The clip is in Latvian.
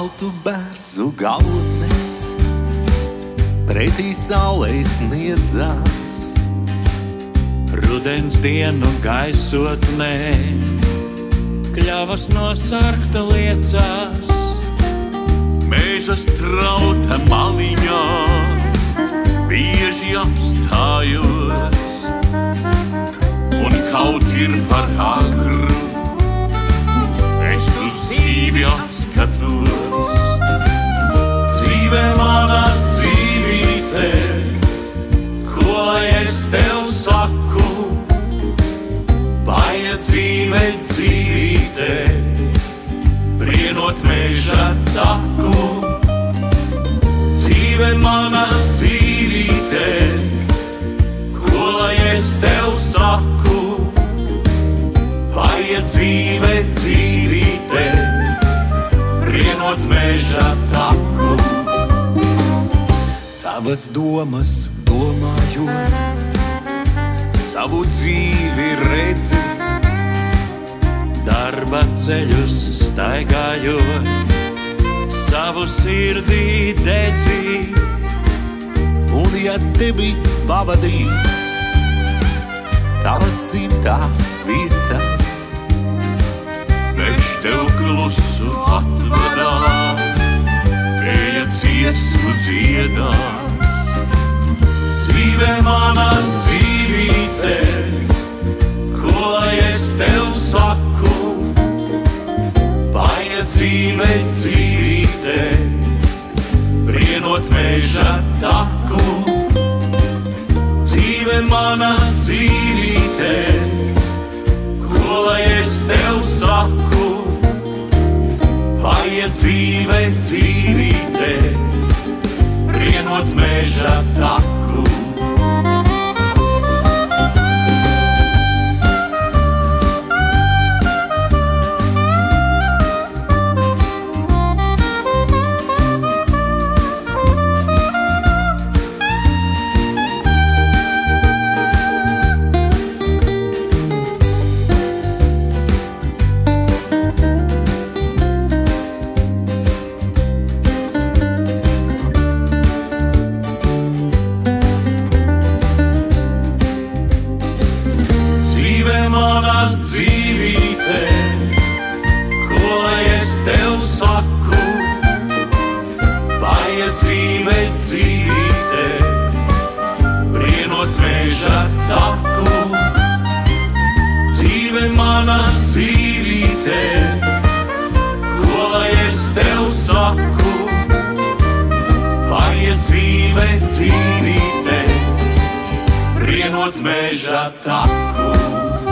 baltu bērzu galotnes, pretī saulei sniedzās. Rudens dienu gaisotnē, kļavas no sarkta liecās. Meža strauta maliņā bieži apstājos, un kaut ir par agru, es uz dzīvi atskatos. Dzīve mana dzīvīte, ko lai es tev saku? Vajadzība dzīvīte, brienot meža taku. Dzīve mana dzīvīte, ko lai es tev saku? Vajadzība dzīvīte, brienot meža taku. Savas domas domājot, savu dzīvi redzi, darba ceļus staigājot, savu sirdī dedzi. un ja tevi pavadīs tavas dzimtās vietas, viņš tev klusu atvadā, eja dziesmu dziedās. Dzīve mana dzīvīte, ko lai es tev saku? Vajadzība dzīvīte, brienot meža taku. Dzīve mana dzīvīte, ko lai es tev saku? Vajadzība dzīvīte, brienot meža taku. Mana dzīvīte, ko lai es tev saku? Vajadzība dzīvīte, brienot meža taku. Dzīve mana dzīvīte, ko lai es tev saku? Vajadzība dzīvīte, brienot meža taku.